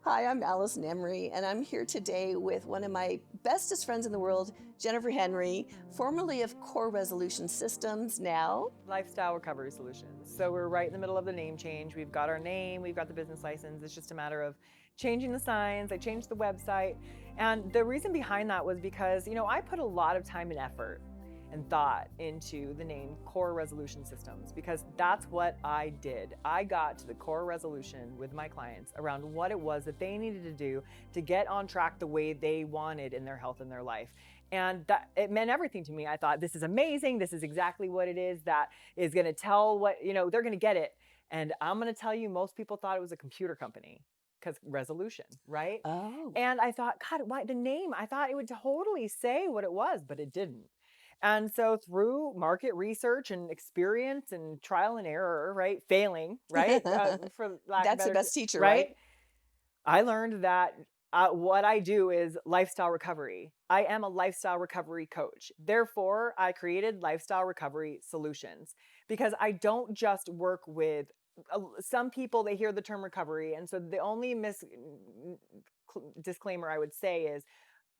Hi, I'm Alison Emery, and I'm here today with one of my bestest friends in the world, Jennifer Henry, formerly of Core Resolution Systems, now Lifestyle Recovery Solutions. So we're right in the middle of the name change. We've got our name, we've got the business license. It's just a matter of changing the signs. I changed the website. And the reason behind that was because, I put a lot of time and effort and thought into the name Core Resolution Systems because that's what I did. I got to the core resolution with my clients around what it was that they needed to do to get on track the way they wanted in their health and their life. And that it meant everything to me. I thought, this is amazing. This is exactly what it is that is going to tell what, they're going to get it. And I'm going to tell you, most people thought it was a computer company because resolution, right? oh, And I thought, God, why the name? I thought it would totally say what it was, but it didn't. And so through market research and experience and trial and error, right? Failing, right? For lack of that's the better, best teacher, right? right? I learned that what I do is lifestyle recovery. I am a lifestyle recovery coach. Therefore, I created Lifestyle Recovery Solutions because I don't just work with some people, they hear the term recovery. And so the only disclaimer I would say is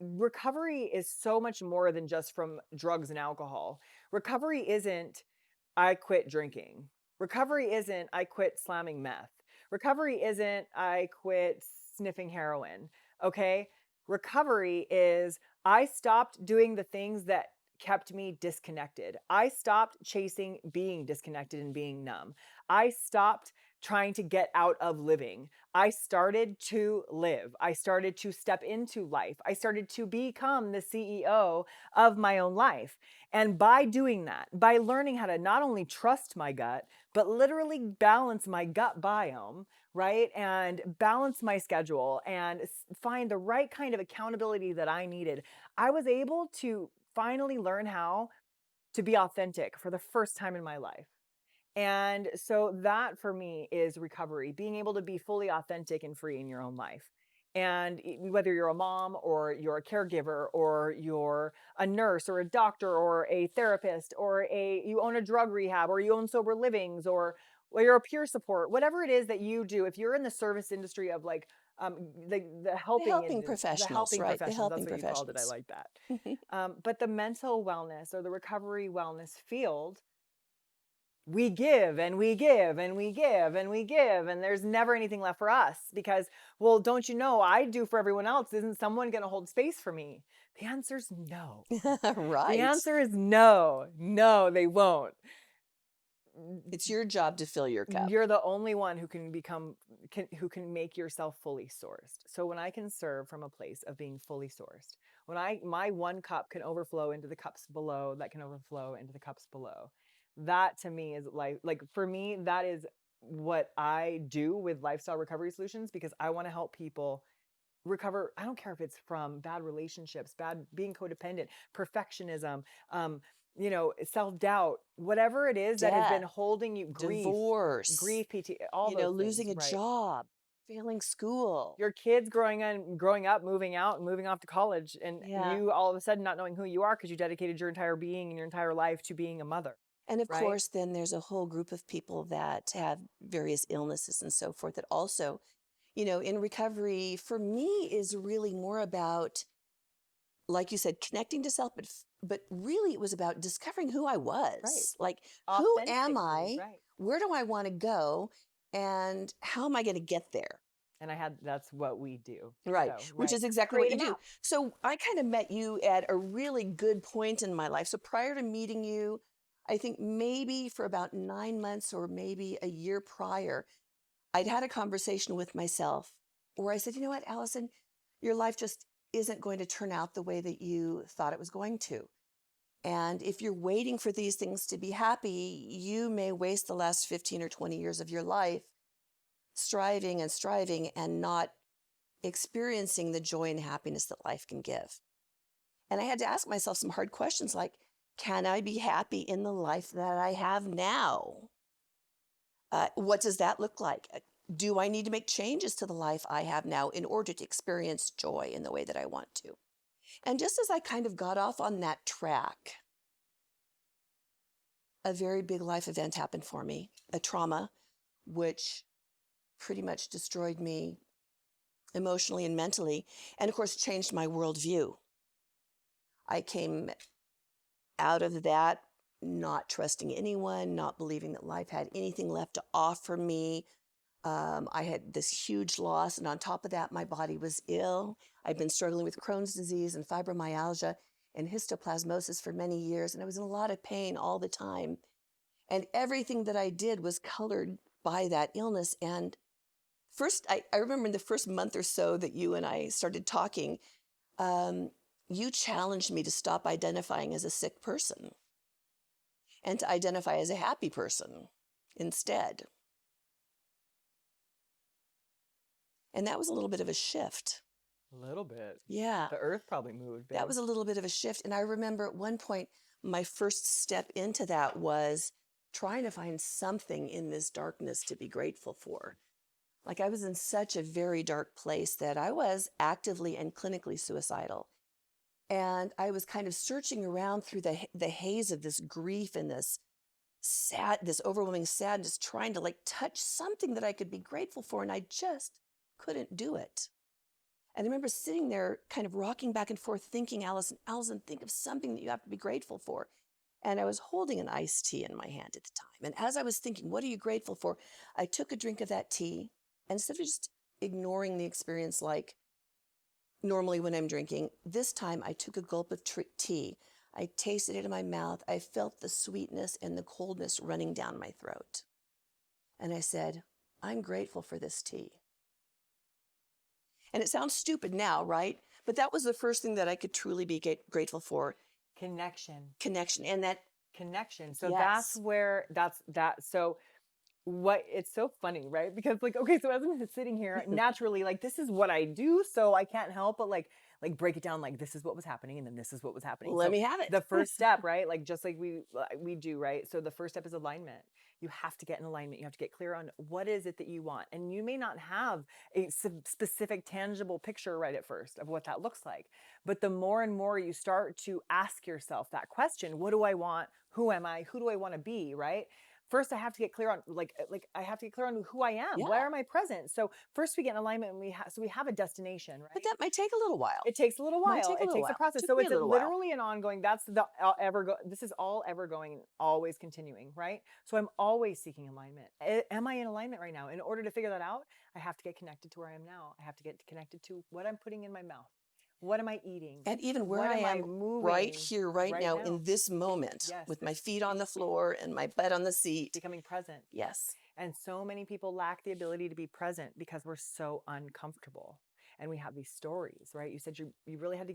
recovery is so much more than just from drugs and alcohol. Recovery isn't, I quit drinking. Recovery isn't, I quit slamming meth. Recovery isn't, I quit sniffing heroin. Okay. Recovery is, I stopped doing the things that kept me disconnected. I stopped chasing being disconnected and being numb. I stopped trying to get out of living. I started to live. I started to step into life. I started to become the CEO of my own life. And by doing that, by learning how to not only trust my gut, but literally balance my gut biome, right? And balance my schedule and find the right kind of accountability that I needed, I was able to finally learn how to be authentic for the first time in my life. And so that for me is recovery, being able to be fully authentic and free in your own life. And whether you're a mom or you're a caregiver or you're a nurse or a doctor or a therapist or you own a drug rehab or you own sober livings or you're a peer support, whatever it is that you do, if you're in the service industry of like the The helping the professionals, helping right? The professions, that's helping what you called it. I professions. like that. But the mental wellness or the recovery wellness field, we give and we give and we give and we give, and there's never anything left for us because, well, don't you know, I do for everyone else. Isn't someone going to hold space for me? The answer is no. The Right. answer is no. No, they won't. It's your job to fill your cup. You're the only one who who can make yourself fully sourced. So when I can serve from a place of being fully sourced, when my one cup can overflow into the cups below, that can overflow into the cups below, that to me is like for me, that is what I do with Lifestyle Recovery Solutions, because I want to help people recover. I don't care if it's from bad relationships, bad being codependent, perfectionism, self-doubt, whatever it is that has been Death, holding you, divorce, grief, PT, all those things, losing a right? job, failing school. Your kids growing up, moving out and moving off to college, and Yeah. you all of a sudden not knowing who you are because you dedicated your entire being and your entire life to being a mother, And of right? course, then there's a whole group of people that have various illnesses and so forth that also, in recovery for me is really more about, like you said, connecting to self, but really it was about discovering who I Right. was. Like, who am Authentically, I? right. Where do I want to go? And how am I going to get there? And that's what we do. Right, So, which right. is exactly what Create a you do. map. So I kind of met you at a really good point in my life. So prior to meeting you, I think maybe for about 9 months or maybe a year prior, I'd had a conversation with myself where I said, you know what, Allison, your life just isn't going to turn out the way that you thought it was going to. And if you're waiting for these things to be happy, you may waste the last 15 or 20 years of your life striving and not experiencing the joy and happiness that life can give. And I had to ask myself some hard questions like, can I be happy in the life that I have now? What does that look like? Do I need to make changes to the life I have now in order to experience joy in the way that I want to? And just as I kind of got off on that track, a very big life event happened for me, a trauma, which pretty much destroyed me emotionally and mentally, and of course, changed my worldview. I came out of that not trusting anyone, not believing that life had anything left to offer me. I had this huge loss, and on top of that, my body was ill. I'd been struggling with Crohn's disease and fibromyalgia and histoplasmosis for many years, and I was in a lot of pain all the time. And everything that I did was colored by that illness. And first, I remember in the first month or so that you and I started talking, um, you challenged me to stop identifying as a sick person and to identify as a happy person instead. And that was a little bit of a shift. A little bit. Yeah, The earth probably moved, that babe. was a little bit of a shift. And I remember at one point, my first step into that was trying to find something in this darkness to be grateful for. Like I was in such a very dark place that I was actively and clinically suicidal. And I was kind of searching around through the haze of this grief and this overwhelming sadness, trying to like touch something that I could be grateful for. And I just couldn't do it. And I remember sitting there kind of rocking back and forth thinking, Allison, think of something that you have to be grateful for. And I was holding an iced tea in my hand at the time. And as I was thinking, what are you grateful for? I took a drink of that tea, and instead of just ignoring the experience like normally when I'm drinking, this time I took a gulp of tea. I tasted it in my mouth. I felt the sweetness and the coldness running down my throat. And I said, I'm grateful for this tea. And it sounds stupid now, right? But that was the first thing that I could truly be grateful for. Connection. And that Connection. So yes. that's where so what it's so funny, right? Because like, okay, so as I'm sitting here, naturally, like this is what I do, so I can't help but like break it down, like this is what was happening, and then this is what was happening. Let So me have it. The first step, right? Like just like we do, right? So the first step is alignment. You have to get in alignment. You have to get clear on what is it that you want, and you may not have a specific, tangible picture right at first of what that looks like. But the more and more you start to ask yourself that question, what do I want? Who am I? Who do I want to be? Right? First, I have to get clear on like I have to get clear on who I am. Yeah. Where am I present? So first we get in alignment, and we have a destination, right? But that might take a little while. It takes a little while. It takes a process. So it's literally an ongoing. That's the this is all ever going, always continuing, right? So I'm always seeking alignment. Am I in alignment right now? In order to figure that out, I have to get connected to where I am now. I have to get connected to what I'm putting in my mouth. What am I eating? And even where I am right here, right now, in this moment, yes, with my feet on the floor and my butt on the seat. Becoming present. Yes. And so many people lack the ability to be present because we're so uncomfortable. And we have these stories, right? You said you really had to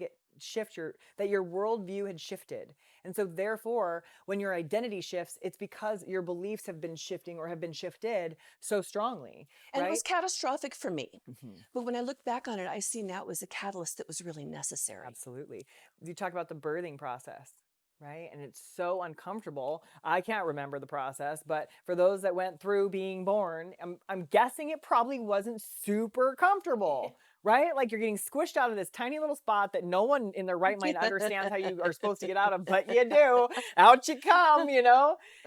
that your worldview had shifted. And so therefore, when your identity shifts, it's because your beliefs have been shifting or have been shifted so strongly. And right? it was catastrophic for me. Mm-hmm. But when I look back on it, I see now it was a catalyst that was really necessary. Absolutely. You talk about the birthing process. Right? And it's so uncomfortable. I can't remember the process, but for those that went through being born, I'm guessing it probably wasn't super comfortable, right? Like you're getting squished out of this tiny little spot that no one in their right mind understands how you are supposed to get out of, but you do. Out you come,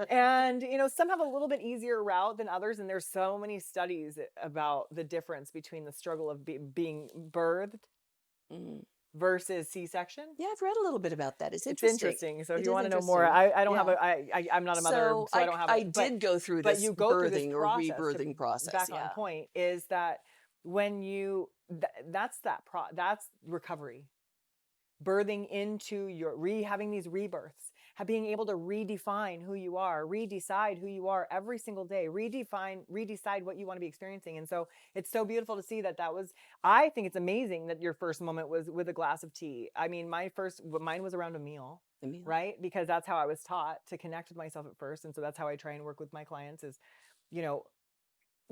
And, some have a little bit easier route than others. And there's so many studies about the difference between the struggle of being birthed. Mm. Versus C-section? Yeah, I've read a little bit about that. It's interesting. So if you want to know more, I don't have I'm not a mother, so I don't have it. I did go through this birthing or rebirthing process. Back on point is that when you, that's recovery. Birthing into having these rebirths, being able to redefine who you are, redecide who you are every single day, redecide what you want to be experiencing. And so it's so beautiful to see I think it's amazing that your first moment was with a glass of tea. I mean, mine was around a meal, right? Because that's how I was taught to connect with myself at first. And so that's how I try and work with my clients is,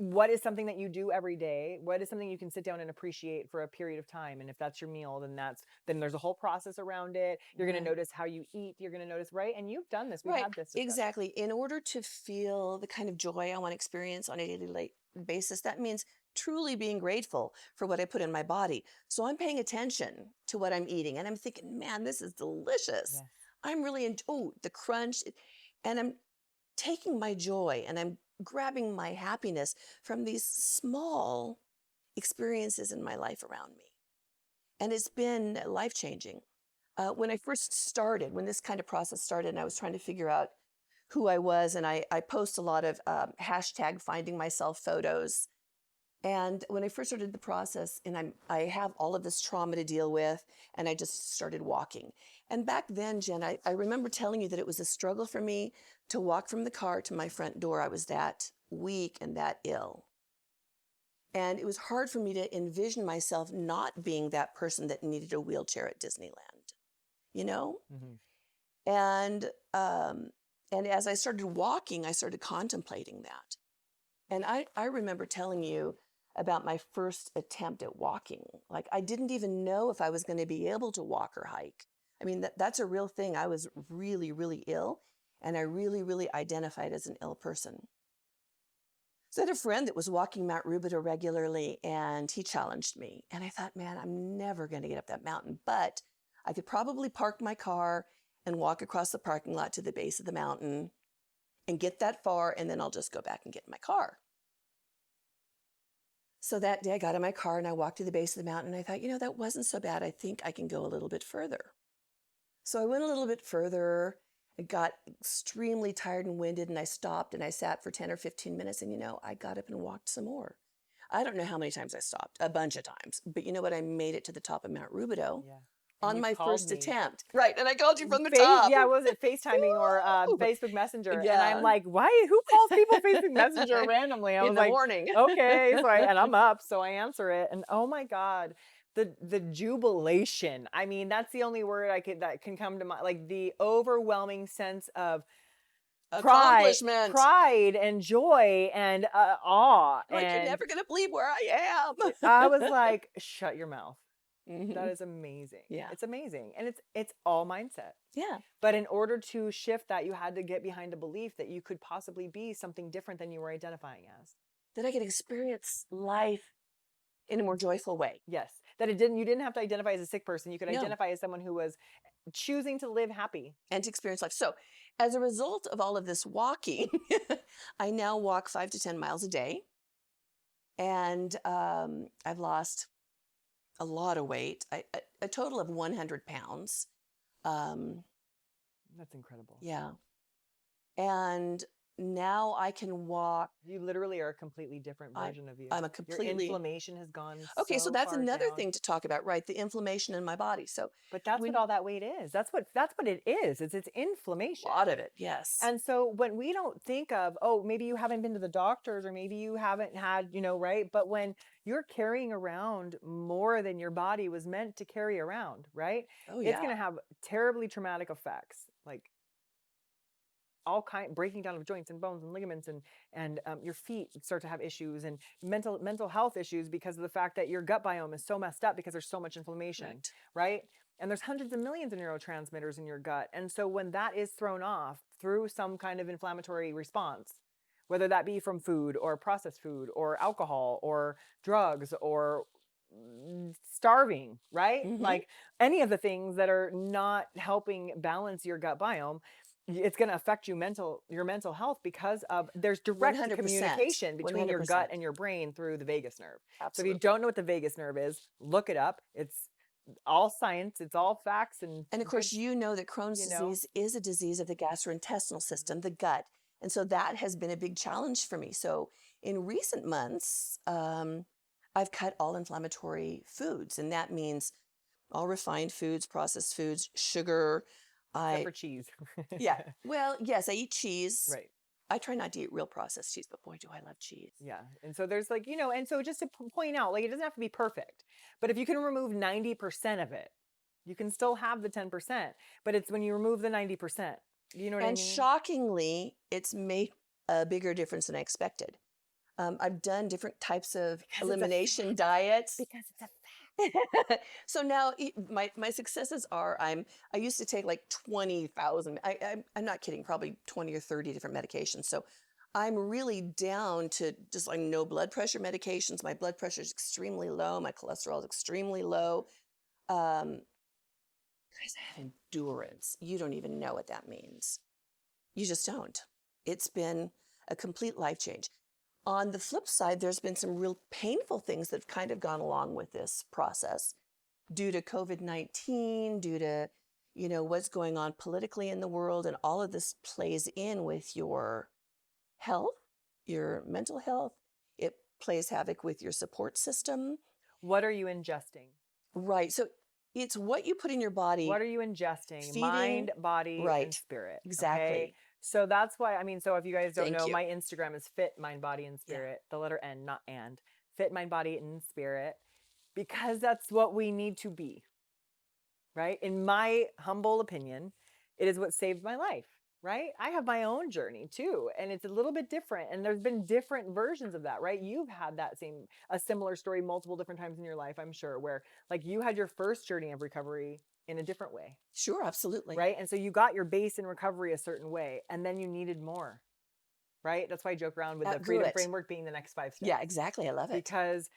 what is something that you do every day? What is something you can sit down and appreciate for a period of time? And if that's your meal, then there's a whole process around it. You're going to notice how you eat. You're going to notice, right? And you've done this. We've had this discussion. Exactly. In order to feel the kind of joy I want to experience on a daily basis, that means truly being grateful for what I put in my body. So I'm paying attention to what I'm eating and I'm thinking, man, this is delicious. Yes. I'm really the crunch. And I'm taking my joy and I'm grabbing my happiness from these small experiences in my life around me. And it's been life-changing. When I first started, when this kind of process started, and I was trying to figure out who I was, and I post a lot of hashtag finding myself photos. And when I first started the process, and I have all of this trauma to deal with, and I just started walking. And back then, Jen, I remember telling you that it was a struggle for me to walk from the car to my front door. I was that weak and that ill. And it was hard for me to envision myself not being that person that needed a wheelchair at Disneyland, you know? Mm-hmm. And as I started walking, I started contemplating that. And I remember telling you about my first attempt at walking. Like, I didn't even know if I was going to be able to walk or hike. I mean, that's a real thing. I was really, really ill, and I really, really identified as an ill person. So I had a friend that was walking Mount Rubidoux regularly, and he challenged me. And I thought, man, I'm never going to get up that mountain, but I could probably park my car and walk across the parking lot to the base of the mountain and get that far, and then I'll just go back and get in my car. So that day I got in my car and I walked to the base of the mountain, and I thought, that wasn't so bad. I think I can go a little bit further. So I went a little bit further. I got extremely tired and winded, and I stopped and I sat for 10 or 15 minutes, and I got up and walked some more. I don't know how many times I stopped, a bunch of times, but you know what? I made it to the top of Mount Rubidoux. Yeah. On my first me. attempt. Right. And I called you from the top. Yeah, was it FaceTiming or Facebook Messenger? Yeah. And I'm like, who calls people Facebook Messenger randomly? I was in the like, morning. Okay. And I'm up, so I answer it. And oh my God, the jubilation. I mean, that's the only word that can come to mind. Like the overwhelming sense of accomplishment, pride and joy and awe. Like, and you're never going to believe where I am. I was like, shut your mouth. Mm-hmm. That is amazing. Yeah. It's amazing. And it's all mindset. Yeah. But in order to shift that, you had to get behind a belief that you could possibly be something different than you were identifying as. That I could experience life in a more joyful way. Yes. That you didn't have to identify as a sick person. You could identify as someone who was choosing to live happy. And to experience life. So as a result of all of this walking, I now walk 5 to 10 miles a day. And I've lost a lot of weight, a total of 100 pounds. That's incredible. Yeah. And now I can walk. You literally are a completely different version of you. I'm a completely... Your inflammation has gone so that's another down. thing to talk about, right? The inflammation in my body. So, but that's what all that weight is. That's what it is. It's inflammation. A lot of it, yes. And so when we don't think of, maybe you haven't been to the doctors, or maybe you haven't had, right? But when you're carrying around more than your body was meant to carry around, right? Oh, yeah. It's going to have terribly traumatic effects, like all breaking down of joints and bones and ligaments, and your feet start to have issues, and mental health issues because of the fact that your gut biome is so messed up because there's so much inflammation, right? And there's hundreds of millions of neurotransmitters in your gut. And so when that is thrown off through some kind of inflammatory response, whether that be from food or processed food or alcohol or drugs or starving, right? Mm-hmm. Like any of the things that are not helping balance your gut biome, it's going to affect your mental health because of there's direct 100%. communication between 100%. your gut and your brain through the vagus nerve. Absolutely. So if you don't know what the vagus nerve is, look it up. It's all science. It's all facts. And of course, that Crohn's disease is a disease of the gastrointestinal system, the gut. And so that has been a big challenge for me. So in recent months, I've cut all inflammatory foods, and that means all refined foods, processed foods, sugar. Except for cheese. Yeah. Well, yes, I eat cheese. Right. I try not to eat real processed cheese, but boy, do I love cheese. Yeah. And so there's and so just to point out, it doesn't have to be perfect, but if you can remove 90% of it, you can still have the 10%, but it's when you remove the 90%, you know what I mean? And shockingly, it's made a bigger difference than I expected. I've done different types of elimination diets. Because it's a fact. So now my successes are I used to take like 20,000. I'm not kidding, probably 20 or 30 different medications. So I'm really down to just like no blood pressure medications. My blood pressure is extremely low. My cholesterol is extremely low. Guys, I have endurance. You don't even know what that means. You just don't. It's been a complete life change. On the flip side, there's been some real painful things that have kind of gone along with this process due to COVID-19, due to, what's going on politically in the world. And all of this plays in with your health, your mental health. It plays havoc with your support system. What are you ingesting? Right. So it's what you put in your body. What are you ingesting? Feeding, mind, body, and right, spirit. exactly. Okay? So that's why, I mean, so if you guys don't Thank know, you. my Instagram is fit, mind, body, and spirit. The letter N, not and. Fit, mind, body, and spirit. Because that's what we need to be. Right? In my humble opinion, it is what saved my life. Right? I have my own journey too, and it's a little bit different. And there's been different versions of that, right? You've had a similar story multiple different times in your life, I'm sure, where like you had your first journey of recovery in a different way. Sure, absolutely. Right? And so you got your base in recovery a certain way, and then you needed more. Right? That's why I joke around with the Outgrew freedom it. framework being the next 5 steps. Yeah, exactly. I love it. Because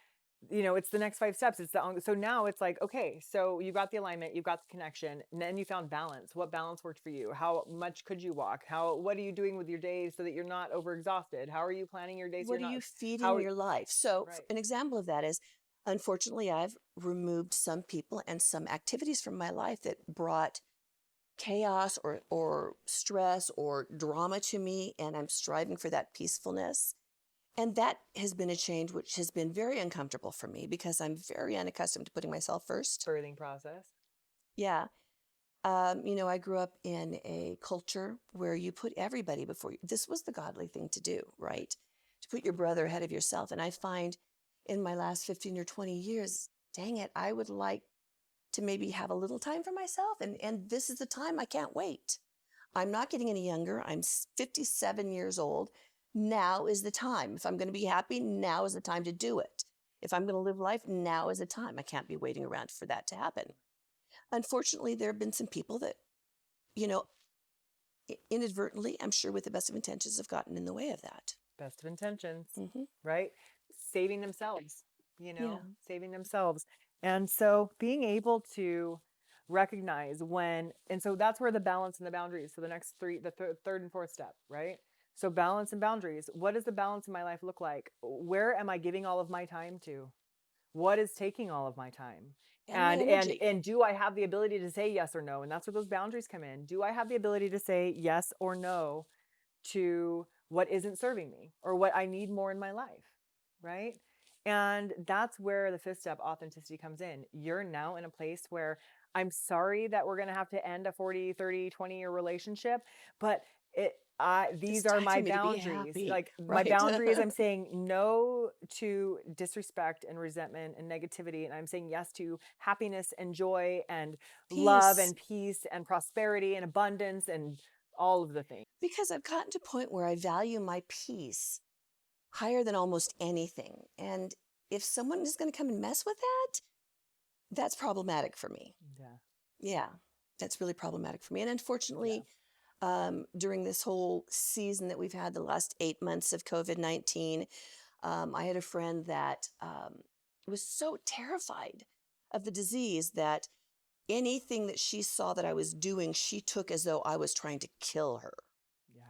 it's the next 5 steps. So now it's like, okay, so you got the alignment, you got the connection, and then you found balance. What balance worked for you? How much could you walk? What are you doing with your days so that you're not overexhausted? How are you planning your days? What are you feeding your life? So Right. an example of that is, unfortunately, I've removed some people and some activities from my life that brought chaos or stress or drama to me, and I'm striving for that peacefulness. And that has been a change which has been very uncomfortable for me because I'm very unaccustomed to putting myself first. Birthing process. Yeah. I grew up in a culture where you put everybody before you. This was the godly thing to do, right? To put your brother ahead of yourself. And I find in my last 15 or 20 years, dang it, I would like to maybe have a little time for myself. And this is the time. I can't wait. I'm not getting any younger. I'm 57 years old. Now is the time. If I'm going to be happy, now is the time to do it. If I'm going to live life, now is the time. I can't be waiting around for that to happen. Unfortunately, there have been some people that, inadvertently, I'm sure with the best of intentions, have gotten in the way of that. Best of intentions, Mm-hmm. right? Saving themselves, Yeah. saving themselves. And so being able to recognize and so that's where the balance and the boundaries. So the next third and fourth step, right? So balance and boundaries. What does the balance in my life look like? Where am I giving all of my time to? What is taking all of my time? And my energy. And do I have the ability to say yes or no? And that's where those boundaries come in. Do I have the ability to say yes or no to what isn't serving me or what I need more in my life? Right? And that's where the fifth step, authenticity, comes in. You're now in a place where I'm sorry that we're going to have to end a 40, 30, 20-year relationship, but these are my boundaries. Like my boundary is I'm saying no to disrespect and resentment and negativity. And I'm saying yes to happiness and joy and love and peace and prosperity and abundance and all of the things. Because I've gotten to a point where I value my peace higher than almost anything. And if someone is going to come and mess with that, that's problematic for me. Yeah, that's really problematic for me. And unfortunately, during this whole season that we've had, the last 8 months of COVID-19, I had a friend that was so terrified of the disease that anything that she saw that I was doing, she took as though I was trying to kill her. Yeah.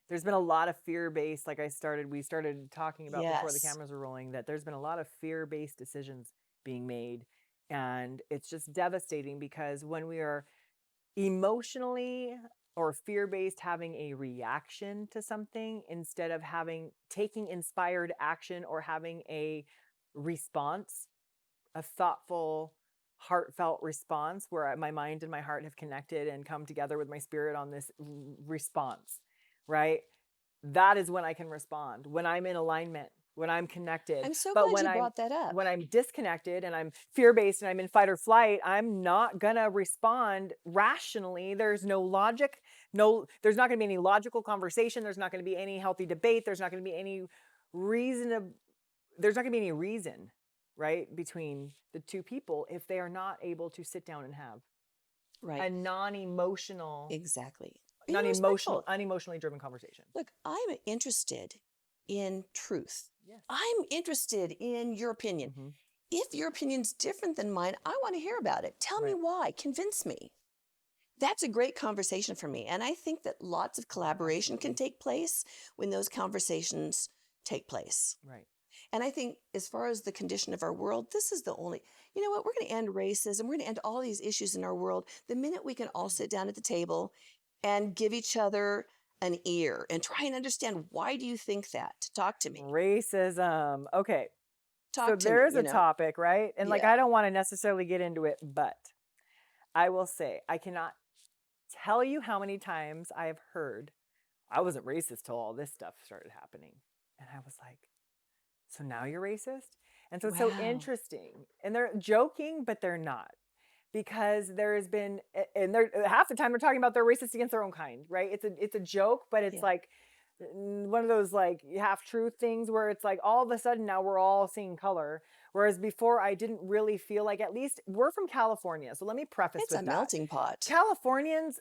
There's been a lot of fear-based, like we started talking about before the cameras were rolling, that there's been a lot of fear-based decisions being made. And it's just devastating because when we are emotionally or fear-based having a reaction to something instead of taking inspired action or having a response, a thoughtful, heartfelt response where my mind and my heart have connected and come together with my spirit on this response, right? That is when I can respond, when I'm in alignment, when I'm connected. I'm so glad you brought that up. When I'm disconnected and I'm fear-based and I'm in fight or flight, I'm not gonna respond rationally. There's no logic. There's not gonna be any logical conversation. There's not gonna be any healthy debate. There's not gonna be any reason, right, between the two people if they are not able to sit down and have a non-emotional, unemotionally driven conversation. Look, I'm interested in truth. Yes. I'm interested in your opinion. Mm-hmm. If your opinion's different than mine, I want to hear about it. Tell me why. Convince me. That's a great conversation for me. And I think that lots of collaboration can take place when those conversations take place. Right. And I think as far as the condition of our world, this is the only, you know what, we're going to end racism. We're going to end all these issues in our world the minute we can all sit down at the table and give each other an ear and try and understand, why do you think that? Talk to me. Racism. Okay. So Talk to there me, is a topic, right? And like, Yeah. I don't want to necessarily get into it, but I will say, I cannot tell you how many times I have heard, I wasn't racist till all this stuff started happening. And I was like, so now you're racist? And so it's so Wow. interesting. And they're joking, but they're not. Because there has been, and they're half the time they're talking about they're racist against their own kind, right? It's a joke, but it's Yeah. like one of those like half truth things where it's like all of a sudden now we're all seeing color. Whereas before I didn't really feel like, at least we're from California. So let me preface It's a with that. melting pot. Californians,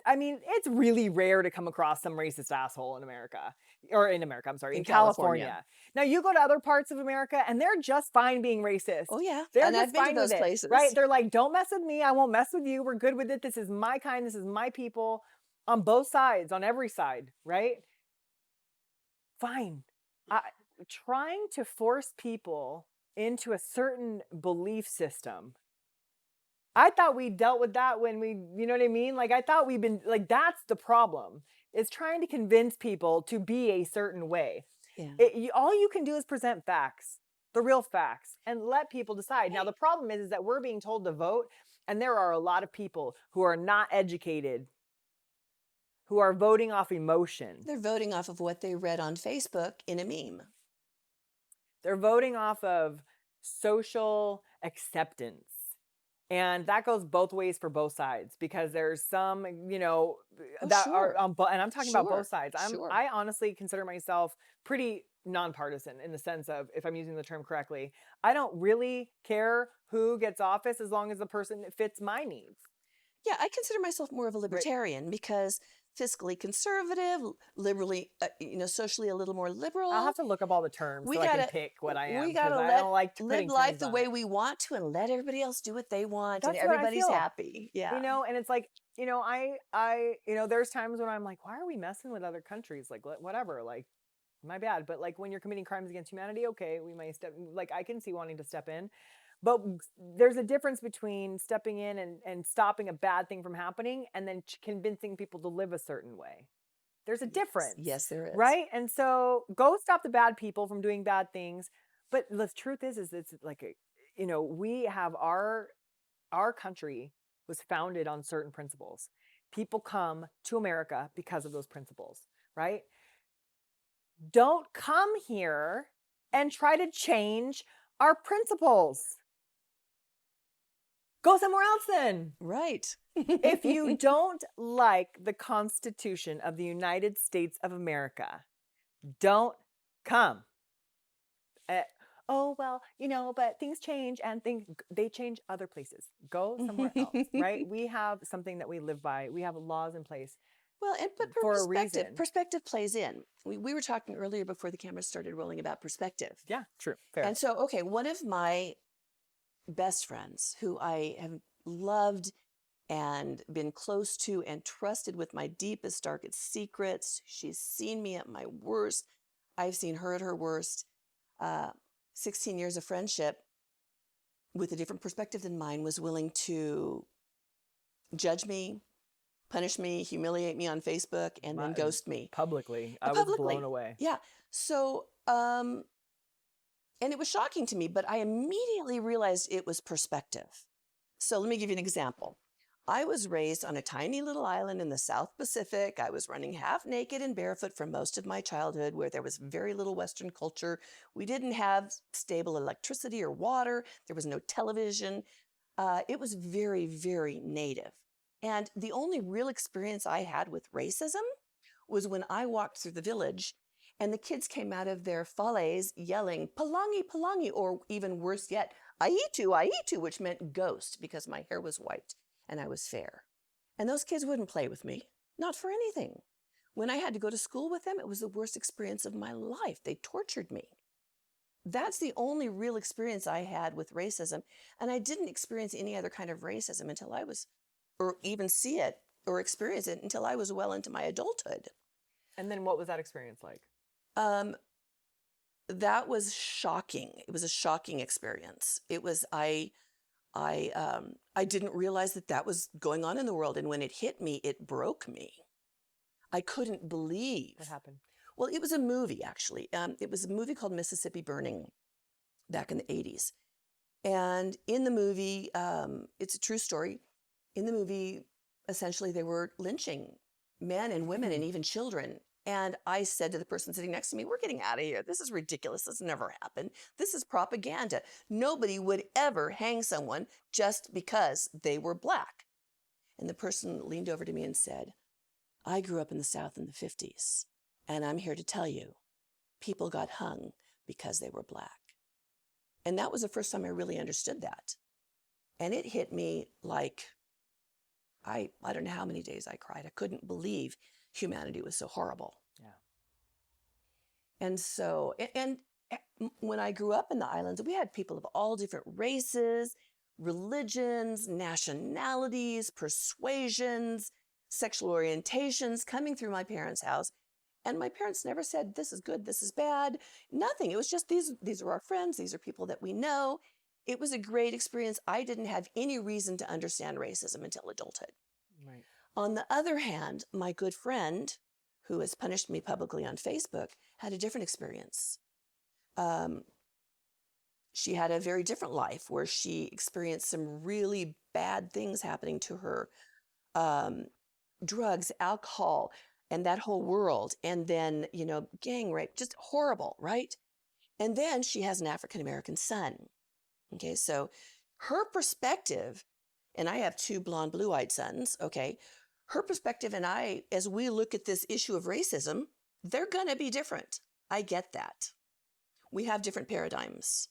I mean, it's really rare to come across some racist asshole in America, or in America, I'm sorry, in California. Now you go to other parts of America and they're just fine being racist. Oh, yeah. They're And I've just been to fine with those it, places. right? They're like, don't mess with me. I won't mess with you. We're good with it. This is my kind. This is my people, on both sides, on every side, right? Fine. Trying to force people into a certain belief system, I thought we dealt with that when we, you know what I mean? Like, I thought we've been, like, that's the problem, is trying to convince people to be a certain way. Yeah. All you can do is present facts, the real facts, and let people decide. Now, the problem is that we're being told to vote, and there are a lot of people who are not educated, who are voting off emotion. They're voting off of what they read on Facebook in a meme. They're voting off of social acceptance. And that goes both ways for both sides, because there's some, you know, that are and I'm talking about both sides. I honestly consider myself pretty nonpartisan in the sense of, if I'm using the term correctly, I don't really care who gets office as long as the person fits my needs. Yeah, I consider myself more of a libertarian because fiscally conservative, liberally, socially a little more liberal. I'll have to look up all the terms so I can pick what I am. We gotta I don't like live life the way we want to and let everybody else do what they want, and everybody's happy. Yeah, you know, and it's like, you know, there's times when I'm like, why are we messing with other countries? Like, whatever, like, my bad. But like, when you're committing crimes against humanity, okay, we might I can see wanting to step in. But there's a difference between stepping in and stopping a bad thing from happening and then convincing people to live a certain way. There's a difference. Yes, there is. Right? And so go stop the bad people from doing bad things. But the truth is it's like, we have our country was founded on certain principles. People come to America because of those principles, right? Don't come here and try to change our principles. Go somewhere else then. Right. If you don't like the Constitution of the United States of America, don't come. But things change and they change other places. Go somewhere else, right? We have something that we live by. We have laws in place. Well, but for a reason. Perspective plays in. We were talking earlier before the camera started rolling about perspective. Yeah, true. Fair. And so, okay, one of my best friends who I have loved and been close to and trusted with my deepest, darkest secrets. She's seen me at my worst. I've seen her at her worst. 16 years of friendship with a different perspective than mine, was willing to judge me, punish me, humiliate me on Facebook, and then ghost me. Publicly. I was blown away. Yeah. So, and it was shocking to me, but I immediately realized it was perspective. So let me give you an example. I was raised on a tiny little island in the South Pacific. I was running half naked and barefoot for most of my childhood, where there was very little Western culture. We didn't have stable electricity or water. There was no television. It was very, very native. And the only real experience I had with racism was when I walked through the village and the kids came out of their falaise yelling, "Palangi, Palangi," or even worse yet, "Aitu, Aitu," which meant ghost, because my hair was white and I was fair. And those kids wouldn't play with me, not for anything. When I had to go to school with them, it was the worst experience of my life. They tortured me. That's the only real experience I had with racism. And I didn't experience any other kind of racism until I was, or even see it or experience it until I was well into my adulthood. And then what was that experience like? that was shocking. It was a shocking experience. It was, I didn't realize that that was going on in the world. And when it hit me, it broke me. I couldn't believe. What happened? Well, it was a movie, actually. It was a movie called Mississippi Burning back in the 80s. And in the movie, it's a true story. In the movie, essentially, they were lynching men and women and even children. And I said to the person sitting next to me, we're getting out of here. This is ridiculous. This never happened. This is propaganda. Nobody would ever hang someone just because they were black. And the person leaned over to me and said, I grew up in the South in the 50s, and I'm here to tell you, people got hung because they were black. And that was the first time I really understood that. And it hit me like, I don't know how many days I cried. I couldn't believe humanity was so horrible. Yeah. And so, and when I grew up in the islands, we had people of all different races, religions, nationalities, persuasions, sexual orientations coming through my parents' house. And my parents never said, this is good, this is bad, nothing. It was just, these are our friends, these are people that we know. It was a great experience. I didn't have any reason to understand racism until adulthood. Right. On the other hand, my good friend, who has punished me publicly on Facebook, had a different experience. She had a very different life where she experienced some really bad things happening to her. Drugs, alcohol, and that whole world. And then, gang rape, just horrible, right? And then she has an African-American son. Okay, so her perspective, and I have 2 blonde, blue-eyed sons, okay? Her perspective and I, as we look at this issue of racism, they're going to be different. I get that. We have different paradigms.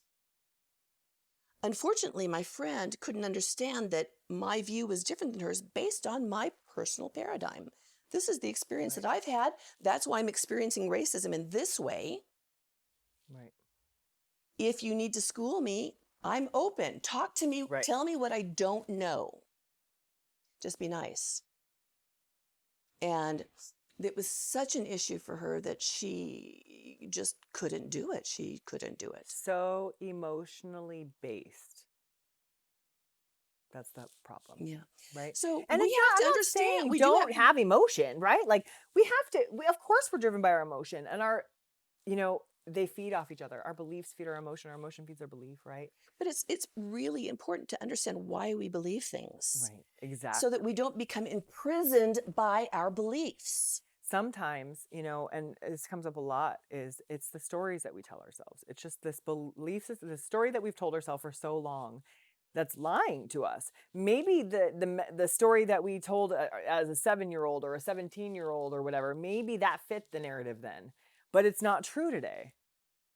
Unfortunately, my friend couldn't understand that my view was different than hers based on my personal paradigm. This is the experience that I've had. That's why I'm experiencing racism in this way. Right. If you need to school me, I'm open. Talk to me. Right. Tell me what I don't know. Just be nice. And it was such an issue for her that she just couldn't do it. She couldn't do it. So emotionally based. That's the problem. Yeah. Right. So And we it's have not, to I'm not understand saying we don't have emotion, right? Like of course we're driven by our emotion, and they feed off each other. Our beliefs feed our emotion feeds our belief, right? But it's really important to understand why we believe things. Right. Exactly. So that we don't become imprisoned by our beliefs. Sometimes, and this comes up a lot, it's the stories that we tell ourselves. It's just this belief system, the story that we've told ourselves for so long that's lying to us. Maybe the story that we told as a 7-year-old or a 17-year-old or whatever, maybe that fit the narrative then, but it's not true today.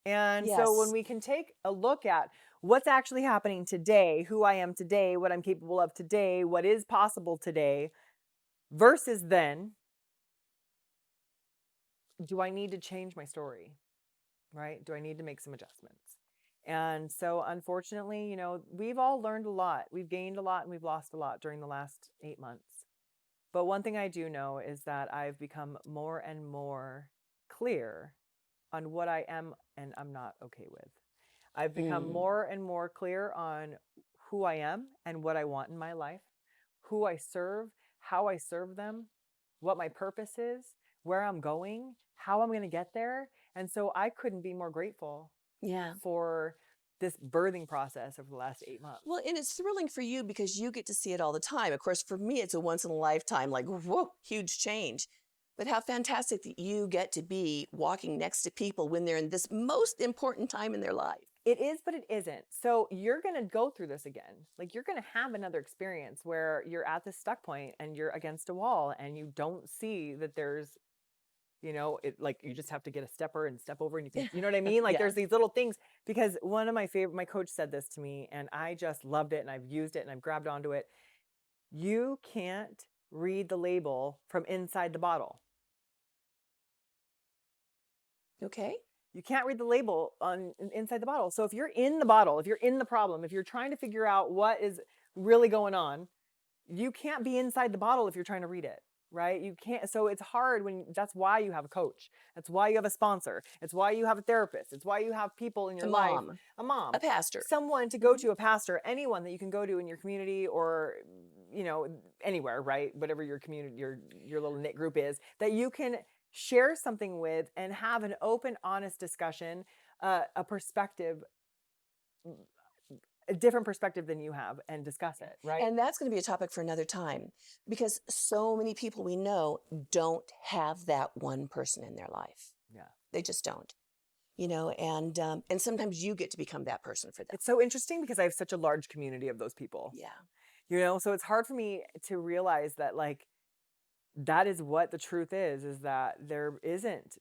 And so when Yes. we can take a look at what's actually happening today, who I am today, what I'm capable of today, what is possible today versus then, do I need to change my story, right? Do I need to make some adjustments? And so unfortunately, we've all learned a lot. We've gained a lot and we've lost a lot during the last 8 months. But one thing I do know is that I've become more and more clear on what I am and I'm not okay with. I've become more and more clear on who I am and what I want in my life, who I serve, how I serve them, what my purpose is, where I'm going, how I'm going to get there. And so I couldn't be more grateful for this birthing process over the last 8 months. Well, and it's thrilling for you because you get to see it all the time. Of course, for me, it's a once in a lifetime, like, whoa, huge change. But how fantastic that you get to be walking next to people when they're in this most important time in their life. It is, but it isn't. So you're going to go through this again. Like you're going to have another experience where you're at this stuck point and you're against a wall and you don't see that there's, like you just have to get a stepper and step over and you can, you know what I mean? Like there's these little things, because one of my coach said this to me and I just loved it and I've used it and I've grabbed onto it. You can't read the label from inside the bottle. Okay. You can't read the label inside the bottle. So if you're in the bottle, if you're in the problem, if you're trying to figure out what is really going on, you can't be inside the bottle if you're trying to read it. right? You can't, so it's hard that's why you have a coach. That's why you have a sponsor. It's why you have a therapist. It's why you have people in A your life, mom, a mom, a pastor. someone to go to, a pastor, anyone that you can go to in your community or, anywhere, right? Whatever your community, your little knit group is, that you can share something with and have an open, honest discussion, a perspective, a different perspective than you have, and discuss it, right? And that's going to be a topic for another time because so many people we know don't have that one person in their life. Yeah. They just don't, and sometimes you get to become that person for them. It's so interesting because I have such a large community of those people. Yeah. So it's hard for me to realize that, like, that is what the truth is that there isn't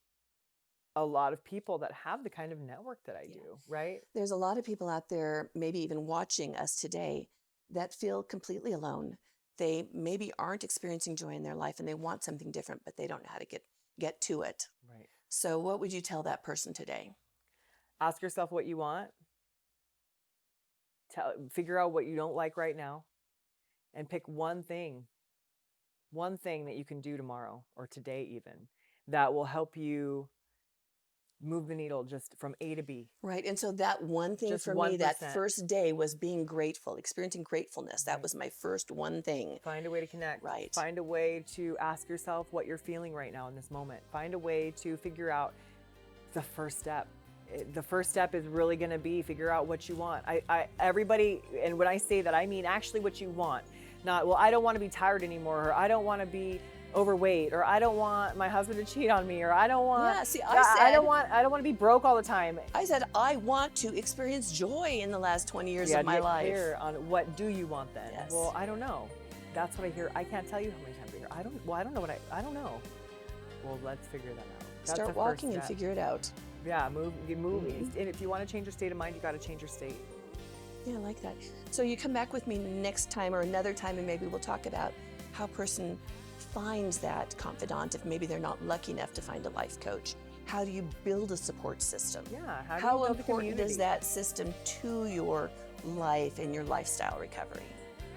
a lot of people that have the kind of network that I do, right? There's a lot of people out there, maybe even watching us today, that feel completely alone. They maybe aren't experiencing joy in their life and they want something different, but they don't know how to get to it. Right. So what would you tell that person today? Ask yourself what you want. Figure out what you don't like right now and pick one thing that you can do tomorrow or today even that will help you move the needle just from A to B. Right. And so that one thing Just for me that 1%. first day was being grateful, experiencing gratefulness. That was my first one thing. Find a way to connect. Right. Find a way to ask yourself what you're feeling right now in this moment. Find a way to figure out the first step. The first step is really going to be figure out what you want. Everybody, and when I say that, I mean actually what you want. Not, well, I don't want to be tired anymore, or I don't want to be overweight, or I don't want my husband to cheat on me, or I don't want I don't want to be broke all the time. I said I want to experience joy in the last 20 years of my life. Clear on what do you want then? Yes. Well, I don't know. That's what I hear. I can't tell you how many times I hear. I don't know I don't know. Well, let's figure that out. That's Start walking and figure it out. Yeah, move. And if you want to change your state of mind, you got to change your state. Yeah, I like that. So you come back with me next time or another time, and maybe we'll talk about how a person finds that confidant if maybe they're not lucky enough to find a life coach. How do you build a support system? Yeah, how important is that system to your life and your lifestyle recovery?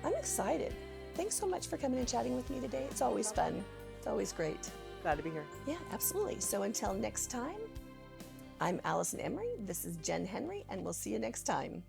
I'm excited. Thanks so much for coming and chatting with me today. It's always fun. It's always great. Glad to be here. Yeah, absolutely. So until next time, I'm Alison Emery. This is Jen Henry, and we'll see you next time.